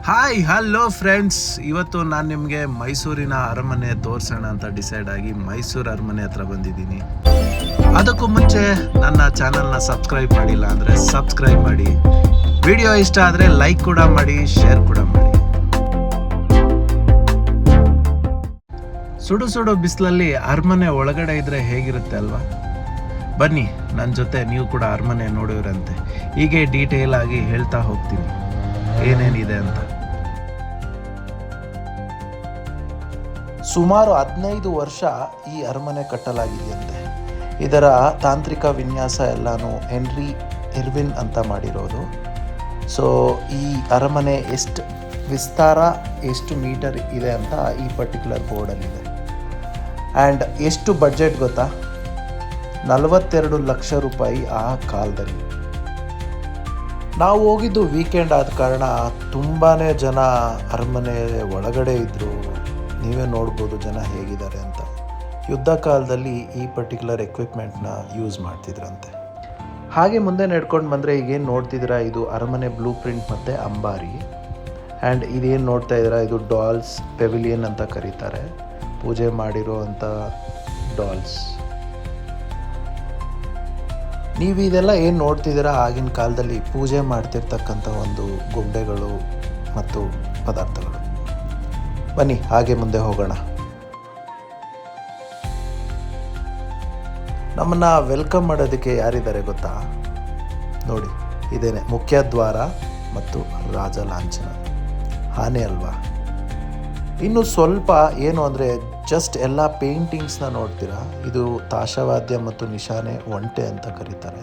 Hi hello friends, ಇವತ್ತು ನಾನು ನಿಮಗೆ ಮೈಸೂರಿನ ಅರಮನೆ ತೋರಿಸೋಣ ಅಂತ ಡಿಸೈಡ್ ಆಗಿ ಮೈಸೂರು ಅರಮನೆ ಹತ್ರ ಬಂದಿದ್ದೀನಿ. ಅದಕ್ಕೂ ಮುಂಚೆ ನನ್ನ ಚಾನಲ್ನ ಸಬ್ಸ್ಕ್ರೈಬ್ ಮಾಡಿಲ್ಲ ಅಂದರೆ ಸಬ್ಸ್ಕ್ರೈಬ್ ಮಾಡಿ, ವಿಡಿಯೋ ಇಷ್ಟ ಆದರೆ ಲೈಕ್ ಕೂಡ ಮಾಡಿ, ಶೇರ್ ಕೂಡ ಮಾಡಿ. ಸುಡು ಸುಡು ಬಿಸಿಲಲ್ಲಿ ಅರಮನೆ ಒಳಗಡೆ ಇದ್ರೆ ಹೇಗಿರುತ್ತೆ ಅಲ್ವಾ? ಬನ್ನಿ ನನ್ನ ಜೊತೆ, ನೀವು ಕೂಡ ಅರಮನೆ ನೋಡಿವ್ರಂತೆ. ಹೀಗೆ ಡೀಟೇಲ್ ಆಗಿ ಹೇಳ್ತಾ ಹೋಗ್ತೀನಿ ಏನೇನಿದೆ ಅಂತ. ಸುಮಾರು 15 ವರ್ಷ ಈ ಅರಮನೆ ಕಟ್ಟಲಾಗಿದೆಯಂತೆ. ಇದರ ತಾಂತ್ರಿಕ ವಿನ್ಯಾಸ ಎಲ್ಲಾನು ಹೆನ್ರಿ ಇರ್ವಿನ್ ಅಂತ ಮಾಡಿರೋದು. ಸೊ ಈ ಅರಮನೆ ಎಷ್ಟು ವಿಸ್ತಾರ, ಎಷ್ಟು ಮೀಟರ್ ಇದೆ ಅಂತ ಈ ಪರ್ಟಿಕ್ಯುಲರ್ ಬೋರ್ಡಲ್ಲಿದೆ. ಆ್ಯಂಡ್ ಎಷ್ಟು ಬಡ್ಜೆಟ್ ಗೊತ್ತಾ? 42 ಲಕ್ಷ ರೂಪಾಯಿ ಆ ಕಾಲದಲ್ಲಿ. ನಾವು ಹೋಗಿದ್ದು ವೀಕೆಂಡ್ ಆದ ಕಾರಣ ತುಂಬಾ ಜನ ಅರಮನೆ ಒಳಗಡೆ ಇದ್ದರು. ನೀವೇ ನೋಡ್ಬೋದು ಜನ ಹೇಗಿದ್ದಾರೆ ಅಂತ. ಯುದ್ಧ ಕಾಲದಲ್ಲಿ ಈ ಪರ್ಟಿಕ್ಯುಲರ್ ಎಕ್ವಿಪ್ಮೆಂಟ್ನ ಯೂಸ್ ಮಾಡ್ತಿದ್ರಂತೆ. ಹಾಗೆ ಮುಂದೆ ನಡ್ಕೊಂಡು ಬಂದರೆ ಈಗೇನು ನೋಡ್ತಿದ್ದೀರಾ, ಇದು ಅರಮನೆ ಬ್ಲೂ ಪ್ರಿಂಟ್ ಮತ್ತು ಅಂಬಾರಿ. ಆ್ಯಂಡ್ ಇದೇನು ನೋಡ್ತಾ ಇದ್ದೀರಾ, ಇದು ಡಾಲ್ಸ್ ಪೆವಿಲಿಯನ್ ಅಂತ ಕರೀತಾರೆ, ಪೂಜೆ ಮಾಡಿರೋ ಅಂಥ ಡಾಲ್ಸ್. ನೀವು ಇದೆಲ್ಲ ಏನು ನೋಡ್ತಿದ್ದೀರಾ, ಆಗಿನ ಕಾಲದಲ್ಲಿ ಪೂಜೆ ಮಾಡ್ತಿರ್ತಕ್ಕಂಥ ಒಂದು ಗೊಂಬೆಗಳು ಮತ್ತು ಪದಾರ್ಥಗಳು. ಬನ್ನಿ ಹಾಗೆ ಮುಂದೆ ಹೋಗೋಣ. ನಮ್ಮನ್ನು ವೆಲ್ಕಮ್ ಮಾಡೋದಕ್ಕೆ ಯಾರಿದ್ದಾರೆ ಗೊತ್ತಾ? ನೋಡಿ, ಇದೇನೆ ಮುಖ್ಯ ದ್ವಾರ ಮತ್ತು ರಾಜ ಲಾಂಛನ. ಆನೆ ಅಲ್ವಾ? ಇನ್ನು ಸ್ವಲ್ಪ ಏನು ಅಂದರೆ ಜಸ್ಟ್ ಎಲ್ಲ ಪೇಂಟಿಂಗ್ಸ್ನ ನೋಡ್ತೀರಾ. ಇದು ತಾಶವಾದ್ಯ ಮತ್ತು ನಿಶಾನೆ ಒಂಟೆ ಅಂತ ಕರೀತಾರೆ.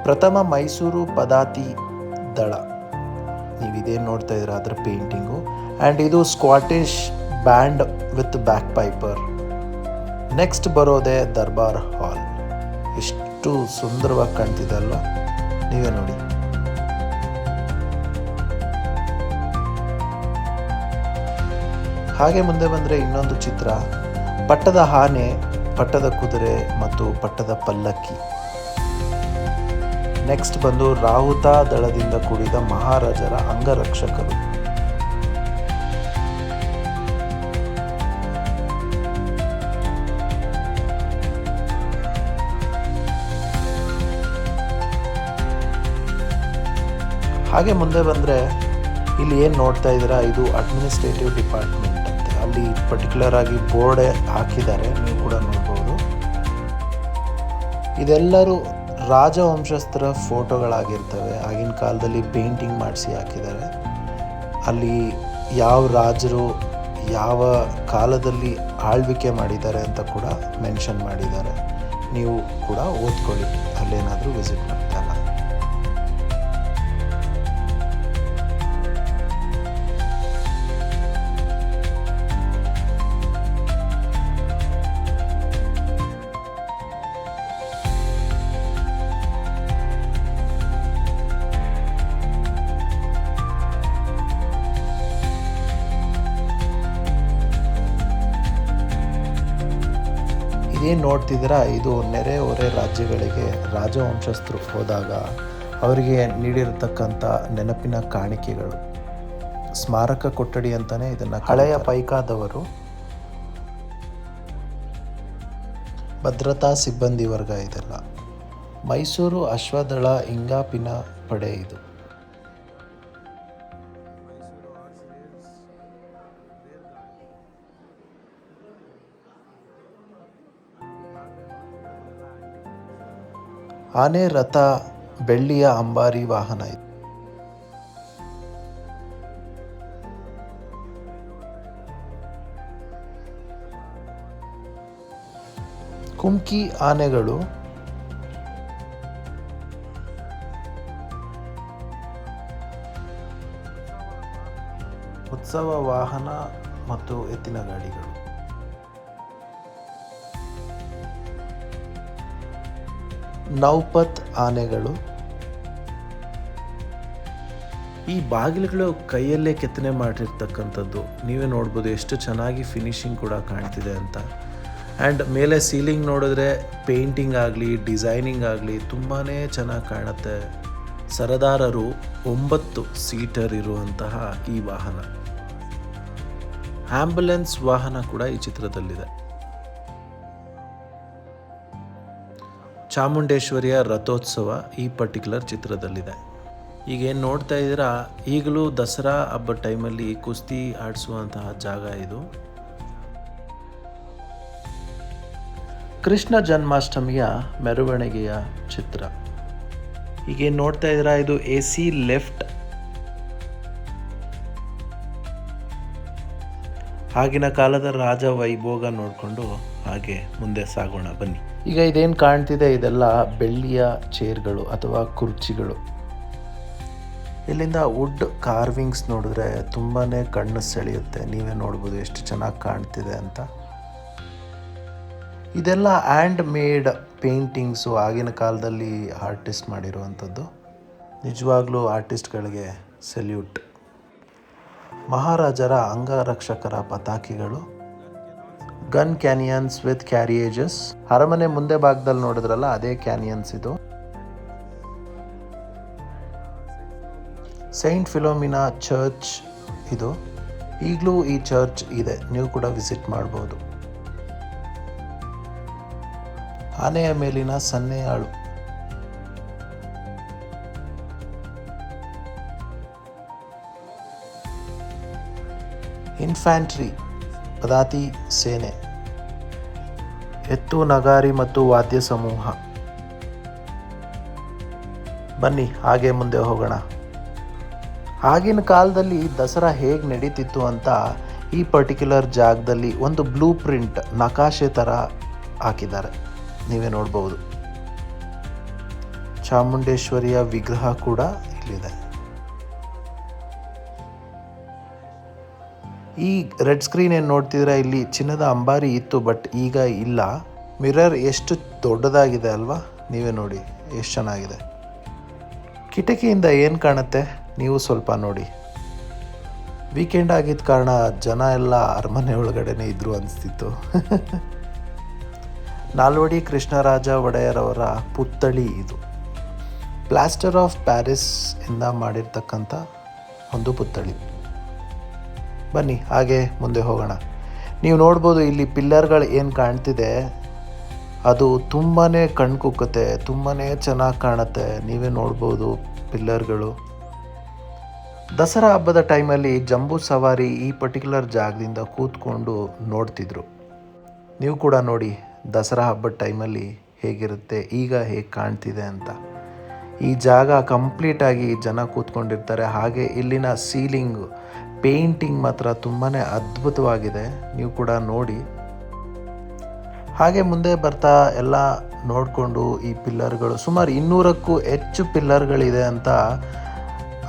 ಪ್ರಥಮ ಮೈಸೂರು ಪದಾತಿ ದಳ, ನೀವು ಇದೇನು ನೋಡ್ತಾ ಇದ್ದೀರಾ ಅದರ ಪೇಂಟಿಂಗು. ಆ್ಯಂಡ್ ಇದು Scottish band with back Piper. Next ಬರೋದೇ ದರ್ಬಾರ್ ಹಾಲ್. ಎಷ್ಟು ಸುಂದರವಾಗಿ ಕಾಣ್ತಿದೆ ಅಲ್ವಾ? ನೀವೇ ನೋಡಿ. ಹಾಗೆ ಮುಂದೆ ಬಂದರೆ ಇನ್ನೊಂದು ಚಿತ್ರ, ಪಟ್ಟದ ಆನೆ, ಪಟ್ಟದ ಕುದುರೆ ಮತ್ತು ಪಟ್ಟದ ಪಲ್ಲಕ್ಕಿ. ನೆಕ್ಸ್ಟ್ ಬಂದು ರಾಹುತ ದಳದಿಂದ ಕೂಡಿದ ಮಹಾರಾಜರ ಅಂಗರಕ್ಷಕರು. ಹಾಗೆ ಮುಂದೆ ಬಂದರೆ ಇಲ್ಲಿ ಏನು ನೋಡ್ತಾ ಇದ್ದೀರಾ, ಇದು ಅಡ್ಮಿನಿಸ್ಟ್ರೇಟಿವ್ ಡಿಪಾರ್ಟ್ಮೆಂಟ್ ಅಂತ. ಅಲ್ಲಿ ಪರ್ಟಿಕ್ಯುಲರ್ ಆಗಿ ಬೋರ್ಡ್ ಹಾಕಿದ್ದಾರೆ, ನೀವು ಕೂಡ ನೋಡ್ಬೋದು. ಇದೆಲ್ಲರೂ ರಾಜವಂಶಸ್ಥರ ಫೋಟೋಗಳಾಗಿರ್ತವೆ. ಆಗಿನ ಕಾಲದಲ್ಲಿ ಪೇಂಟಿಂಗ್ ಮಾಡಿಸಿ ಹಾಕಿದ್ದಾರೆ. ಅಲ್ಲಿ ಯಾವ ರಾಜರು ಯಾವ ಕಾಲದಲ್ಲಿ ಆಳ್ವಿಕೆ ಮಾಡಿದ್ದಾರೆ ಅಂತ ಕೂಡ ಮೆನ್ಷನ್ ಮಾಡಿದ್ದಾರೆ. ನೀವು ಕೂಡ ಓದ್ಕೊಳ್ಳಿ ಅಲ್ಲೇನಾದರೂ ವಿಸಿಟ್ ಮಾಡ್ತಾಯಿಲ್ಲ. ಇದೇನು ನೋಡ್ತಿದ್ದೀರಾ, ಇದು ನೆರೆ ಹೊರೆ ರಾಜ್ಯಗಳಿಗೆ ರಾಜವಂಶಸ್ಥರು ಹೋದಾಗ ಅವರಿಗೆ ನೀಡಿರತಕ್ಕಂಥ ನೆನಪಿನ ಕಾಣಿಕೆಗಳು. ಸ್ಮಾರಕ ಕೊಠಡಿ ಅಂತಲೇ ಇದನ್ನು. ಹಳೆಯ ಪೈಕಾದವರು, ಭದ್ರತಾ ಸಿಬ್ಬಂದಿ ವರ್ಗ ಇದೆಲ್ಲ. ಮೈಸೂರು ಅಶ್ವದಳ ಇಂಗಾಪಿನ ಪಡೆ ಇದು. ಆನೆ ರಥ, ಬೆಳ್ಳಿಯ ಅಂಬಾರಿ ವಾಹನ ಇದು. ಕುಮ್ಕಿ ಆನೆಗಳು, ಉತ್ಸವ ವಾಹನ ಮತ್ತು ಎತ್ತಿನ ಗಾಡಿಗಳು. ನೌಪತ್ ಆನೆಗಳು. ಈ ಬಾಗಿಲುಗಳು ಕೈಯಲ್ಲೇ ಕೆತ್ತನೆ ಮಾಡಿರ್ತಕ್ಕಂಥದ್ದು. ನೀವೇ ನೋಡ್ಬೋದು ಎಷ್ಟು ಚೆನ್ನಾಗಿ ಫಿನಿಶಿಂಗ್ ಕೂಡ ಕಾಣ್ತಿದೆ ಅಂತ. ಆ್ಯಂಡ್ ಮೇಲೆ ಸೀಲಿಂಗ್ ನೋಡಿದ್ರೆ ಪೇಂಟಿಂಗ್ ಆಗಲಿ ಡಿಸೈನಿಂಗ್ ಆಗಲಿ ತುಂಬಾ ಚೆನ್ನಾಗಿ ಕಾಣುತ್ತೆ. ಸರದಾರರು 9 ಸೀಟರ್ ಇರುವಂತಹ ಈ ವಾಹನ. ಆಂಬ್ಯುಲೆನ್ಸ್ ವಾಹನ ಕೂಡ ಈ ಚಿತ್ರದಲ್ಲಿದೆ. ಚಾಮುಂಡೇಶ್ವರಿಯ ರಥೋತ್ಸವ ಈ ಪರ್ಟಿಕ್ಯುಲರ್ ಚಿತ್ರದಲ್ಲಿದೆ. ಈಗೇನು ನೋಡ್ತಾ ಇದ್ದೀರಾ, ಈಗಲೂ ದಸರಾ ಹಬ್ಬದ ಟೈಮಲ್ಲಿ ಕುಸ್ತಿ ಆಡಿಸುವಂತಹ ಜಾಗ ಇದು. ಕೃಷ್ಣ ಜನ್ಮಾಷ್ಟಮಿಯ ಮೆರವಣಿಗೆಯ ಚಿತ್ರ. ಈಗೇನು ನೋಡ್ತಾ ಇದ್ದೀರಾ, ಇದು AC ಲೆಫ್ಟ್. ಆಗಿನ ಕಾಲದ ರಾಜ ವೈಭೋಗ ನೋಡಿಕೊಂಡು ಹಾಗೆ ಮುಂದೆ ಸಾಗೋಣ ಬನ್ನಿ. ಈಗ ಇದೇನು ಕಾಣ್ತಿದೆ ಇದೆಲ್ಲ ಬೆಳ್ಳಿಯ ಚೇರ್ಗಳು ಅಥವಾ ಕುರ್ಚಿಗಳು. ಇಲ್ಲಿಂದ ವುಡ್ ಕಾರ್ವಿಂಗ್ಸ್ ನೋಡಿದ್ರೆ ತುಂಬಾ ಕಣ್ಣು ಸೆಳೆಯುತ್ತೆ. ನೀವೇ ನೋಡ್ಬೋದು ಎಷ್ಟು ಚೆನ್ನಾಗಿ ಕಾಣ್ತಿದೆ ಅಂತ. ಇದೆಲ್ಲ ಹ್ಯಾಂಡ್ ಮೇಡ್ ಪೇಂಟಿಂಗ್ಸು, ಆಗಿನ ಕಾಲದಲ್ಲಿ ಆರ್ಟಿಸ್ಟ್ ಮಾಡಿರುವಂಥದ್ದು. ನಿಜವಾಗ್ಲೂ ಆರ್ಟಿಸ್ಟ್ಗಳಿಗೆ ಸೆಲ್ಯೂಟ್. ಮಹಾರಾಜರ ಅಂಗರಕ್ಷಕರ ಪತಾಕಿಗಳು, ಗನ್ ಕ್ಯಾನಿಯನ್ಸ್ ವಿತ್ ಕ್ಯಾರಿಯೇಜಸ್. ಅರಮನೆ ಮುಂದೆ ಭಾಗದಲ್ಲಿ ನೋಡಿದ್ರಲ್ಲ ಅದೇ ಕ್ಯಾನಿಯನ್ಸ್ ಇದು. ಸೈಂಟ್ ಫಿಲೋಮಿನಾ ಚರ್ಚ್ ಇದು. ಈಗಲೂ ಈ ಚರ್ಚ್ ಇದೆ, ನೀವು ಕೂಡ ವಿಸಿಟ್ ಮಾಡ್ಬೋದು. ಆನೆಯ ಮೇಲಿನ ಸನ್ನೆಯಾಳು. ಇನ್ಫ್ಯಾಂಟ್ರಿ ಪದಾತಿ ಸೇನೆ, ಎತ್ತು, ನಗಾರಿ ಮತ್ತು ವಾದ್ಯ ಸಮೂಹ. ಬನ್ನಿ ಹಾಗೆ ಮುಂದೆ ಹೋಗೋಣ. ಆಗಿನ ಕಾಲದಲ್ಲಿ ದಸರಾ ಹೇಗೆ ನಡೀತಿತ್ತು ಅಂತ ಈ ಪರ್ಟಿಕ್ಯುಲರ್ ಜಾಗದಲ್ಲಿ ಒಂದು ಬ್ಲೂ ಪ್ರಿಂಟ್ ನಕಾಶೆ ಥರ ಹಾಕಿದ್ದಾರೆ, ನೀವೇ ನೋಡ್ಬೋದು. ಚಾಮುಂಡೇಶ್ವರಿಯ ವಿಗ್ರಹ ಕೂಡ ಇಲ್ಲಿದೆ. ಈ ರೆಡ್ ಸ್ಕ್ರೀನ್ ಏನು ನೋಡ್ತಿದ್ರೆ ಇಲ್ಲಿ ಚಿನ್ನದ ಅಂಬಾರಿ ಇತ್ತು, ಬಟ್ ಈಗ ಇಲ್ಲ. ಮಿರರ್ ಎಷ್ಟು ದೊಡ್ಡದಾಗಿದೆ ಅಲ್ವಾ, ನೀವೇ ನೋಡಿ ಎಷ್ಟು ಚೆನ್ನಾಗಿದೆ. ಕಿಟಕಿಯಿಂದ ಏನು ಕಾಣುತ್ತೆ ನೀವು ಸ್ವಲ್ಪ ನೋಡಿ. ವೀಕೆಂಡ್ ಆಗಿದ್ದ ಕಾರಣ ಜನ ಎಲ್ಲ ಅರಮನೆ ಒಳಗಡೆನೇ ಇದ್ರು ಅನಿಸ್ತಿತ್ತು. ನಾಲ್ವಡಿ ಕೃಷ್ಣರಾಜ ಒಡೆಯರವರ ಪುತ್ಥಳಿ ಇದು. ಪ್ಲಾಸ್ಟರ್ ಆಫ್ ಪ್ಯಾರಿಸ್ ಇಂದ ಮಾಡಿರ್ತಕ್ಕಂಥ ಒಂದು ಪುತ್ಥಳಿ. ಬನ್ನಿ ಹಾಗೆ ಮುಂದೆ ಹೋಗೋಣ. ನೀವು ನೋಡ್ಬೋದು ಇಲ್ಲಿ ಪಿಲ್ಲರ್ಗಳು ಏನು ಕಾಣ್ತಿದೆ ಅದು ತುಂಬಾ ಕಣ್ಕುಕ್ಕುತ್ತೆ, ತುಂಬಾ ಚೆನ್ನಾಗಿ ಕಾಣುತ್ತೆ. ನೀವೇ ನೋಡ್ಬೋದು ಪಿಲ್ಲರ್ಗಳು. ದಸರಾ ಹಬ್ಬದ ಟೈಮಲ್ಲಿ ಜಂಬೂ ಸವಾರಿ ಈ ಪರ್ಟಿಕ್ಯುಲರ್ ಜಾಗದಿಂದ ಕೂತ್ಕೊಂಡು ನೋಡ್ತಿದ್ರು. ನೀವು ಕೂಡ ನೋಡಿ ದಸರಾ ಹಬ್ಬದ ಟೈಮಲ್ಲಿ ಹೇಗಿರುತ್ತೆ, ಈಗ ಹೇಗೆ ಕಾಣ್ತಿದೆ ಅಂತ. ಈ ಜಾಗ ಕಂಪ್ಲೀಟಾಗಿ ಜನ ಕೂತ್ಕೊಂಡಿರ್ತಾರೆ. ಹಾಗೆ ಇಲ್ಲಿನ ಸೀಲಿಂಗ್ ಪೇಂಟಿಂಗ್ ಮಾತ್ರ ತುಂಬಾ ಅದ್ಭುತವಾಗಿದೆ, ನೀವು ಕೂಡ ನೋಡಿ. ಹಾಗೆ ಮುಂದೆ ಬರ್ತಾ ಎಲ್ಲ ನೋಡಿಕೊಂಡು ಈ ಪಿಲ್ಲರ್ಗಳು ಸುಮಾರು 200ಕ್ಕೂ ಹೆಚ್ಚು ಪಿಲ್ಲರ್ಗಳಿದೆ ಅಂತ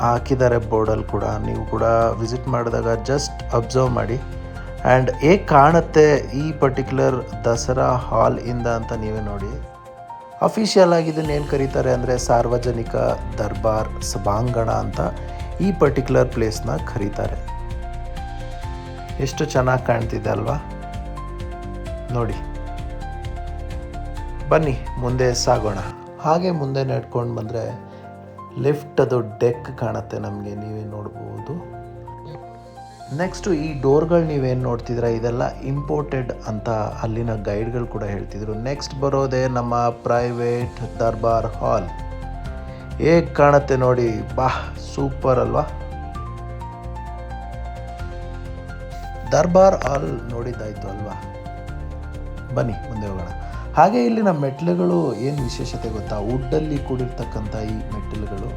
ಹಾಕಿದ್ದಾರೆ ಬೋರ್ಡಲ್ಲಿ ಕೂಡ. ನೀವು ಕೂಡ ವಿಸಿಟ್ ಮಾಡಿದಾಗ ಜಸ್ಟ್ ಅಬ್ಸರ್ವ್ ಮಾಡಿ. ಆ್ಯಂಡ್ ಹೇಗೆ ಕಾಣುತ್ತೆ ಈ ಪರ್ಟಿಕ್ಯುಲರ್ ದಸರಾ ಹಾಲ್ ಇಂದ ಅಂತ ನೀವೇ ನೋಡಿ. ಅಫಿಷಿಯಲ್ ಆಗಿ ಇದನ್ನು ಏನು ಕರೀತಾರೆ ಅಂದರೆ ಸಾರ್ವಜನಿಕ ದರ್ಬಾರ್ ಸಭಾಂಗಣ ಅಂತ ಈ ಪರ್ಟಿಕ್ಯುಲರ್ ಪ್ಲೇಸ್ನ ಕರೀತಾರೆ. ಎಷ್ಟು ಚೆನ್ನಾಗಿ ಕಾಣ್ತಿದೆ ಅಲ್ವಾ, ನೋಡಿ. ಬನ್ನಿ ಮುಂದೆ ಸಾಗೋಣ. ಹಾಗೆ ಮುಂದೆ ನಡ್ಕೊಂಡು ಬಂದರೆ ಲಿಫ್ಟ್ ಅದು ಡೆಕ್ ಕಾಣುತ್ತೆ ನಮಗೆ, ನೀವೇ ನೋಡ್ಬೋದು. ನೆಕ್ಸ್ಟು ಈ ಡೋರ್ಗಳು ನೀವೇನು ನೋಡ್ತಿದ್ರ ಇದೆಲ್ಲ ಇಂಪೋರ್ಟೆಡ್ ಅಂತ ಅಲ್ಲಿನ ಗೈಡ್ಗಳು ಕೂಡ ಹೇಳ್ತಿದ್ರು. ನೆಕ್ಸ್ಟ್ ಬರೋದೇ ನಮ್ಮ ಪ್ರೈವೇಟ್ ದರ್ಬಾರ್ ಹಾಲ್. ಹೇಗೆ ಕಾಣುತ್ತೆ ನೋಡಿ, ಸೂಪರ್ ಅಲ್ವಾ. ದರ್ಬಾರ್ ಹಾಲ್ ನೋಡಿದ್ದಾಯ್ತು ಅಲ್ವಾ. ಬನ್ನಿ ಮುಂದೆ ಹೋಗೋಣ. ಹಾಗೆ ಇಲ್ಲಿನ ಮೆಟ್ಟಿಲುಗಳು ಏನು ವಿಶೇಷತೆ ಗೊತ್ತಾ, ವುಡ್ಡಲ್ಲಿ ಕೂಡಿರ್ತಕ್ಕಂಥ ಈ ಮೆಟ್ಟಿಲುಗಳು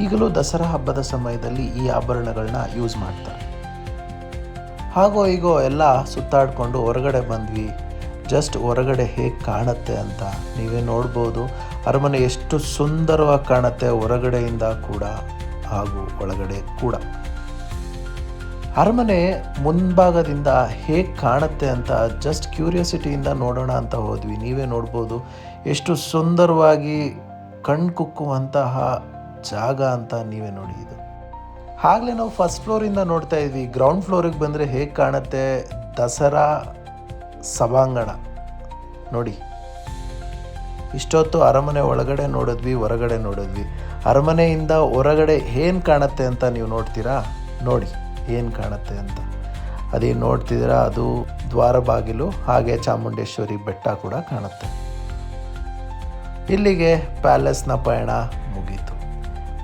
ಈಗಲೂ ದಸರಾ ಹಬ್ಬದ ಸಮಯದಲ್ಲಿ ಈ ಆಭರಣಗಳನ್ನ ಯೂಸ್ ಮಾಡ್ತಾರೆ. ಹಾಗೋ ಹೀಗೋ ಎಲ್ಲ ಸುತ್ತಾಡಿಕೊಂಡು ಹೊರಗಡೆ ಬಂದ್ವಿ. ಜಸ್ಟ್ ಹೊರಗಡೆ ಹೇಗೆ ಕಾಣುತ್ತೆ ಅಂತ ನೀವೇ ನೋಡ್ಬೋದು. ಅರಮನೆ ಎಷ್ಟು ಸುಂದರವಾಗಿ ಕಾಣುತ್ತೆ ಹೊರಗಡೆಯಿಂದ ಕೂಡ ಹಾಗೂ ಒಳಗಡೆ ಕೂಡ. ಅರಮನೆ ಮುಂಭಾಗದಿಂದ ಹೇಗೆ ಕಾಣುತ್ತೆ ಅಂತ ಜಸ್ಟ್ ಕ್ಯೂರಿಯಾಸಿಟಿಯಿಂದ ನೋಡೋಣ ಅಂತ ಹೋದ್ವಿ. ನೀವೇ ನೋಡ್ಬೋದು ಎಷ್ಟು ಸುಂದರವಾಗಿ ಕಣ್ಕುಕ್ಕುವಂತಹ ಜಾಗ ಅಂತ ನೀವೇ ನೋಡಿ. ಇದು ಆಗಲೇ ನಾವು ಫಸ್ಟ್ ಫ್ಲೋರಿಂದ ನೋಡ್ತಾ ಇದ್ವಿ. ಗ್ರೌಂಡ್ ಫ್ಲೋರಿಗೆ ಬಂದರೆ ಹೇಗೆ ಕಾಣುತ್ತೆ ದಸರಾ ಸಭಾಂಗಣ ನೋಡಿ. ಇಷ್ಟೊತ್ತು ಅರಮನೆ ಒಳಗಡೆ ನೋಡಿದ್ವಿ, ಹೊರಗಡೆ ನೋಡಿದ್ವಿ. ಅರಮನೆಯಿಂದ ಹೊರಗಡೆ ಏನು ಕಾಣುತ್ತೆ ಅಂತ ನೀವು ನೋಡ್ತೀರಾ? ನೋಡಿ ಏನು ಕಾಣುತ್ತೆ ಅಂತ. ಅದೇನು ನೋಡ್ತಿದ್ದೀರಾ, ಅದು ದ್ವಾರ ಬಾಗಿಲು, ಹಾಗೆ ಚಾಮುಂಡೇಶ್ವರಿ ಬೆಟ್ಟ ಕೂಡ ಕಾಣುತ್ತೆ. ಇಲ್ಲಿಗೆ ಪ್ಯಾಲೇಸ್ನ ಪಯಣ ಮುಗೀತು.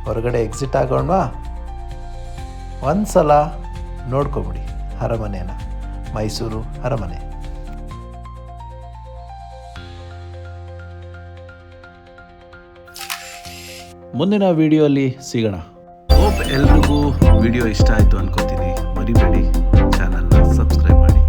ಹೊರಗಡೆ ಎಕ್ಸಿಟ್ ಆಗೋಣವಾ? ಒಂದು ಸಲ ನೋಡ್ಕೊಬಿಡಿ ಅರಮನೆನ, ಮೈಸೂರು ಅರಮನೆ. ಮುಂದಿನ ವಿಡಿಯೋಲಿ ಸಿಗೋಣ. ಹೋಪ್ ಎಲ್ರಿಗೂ ವಿಡಿಯೋ ಇಷ್ಟ ಆಯಿತು ಅನ್ಕೋತೀನಿ. ಮರಿಬೇಡಿ ಚಾನಲ್ನ ಸಬ್ಸ್ಕ್ರೈಬ್ ಮಾಡಿ.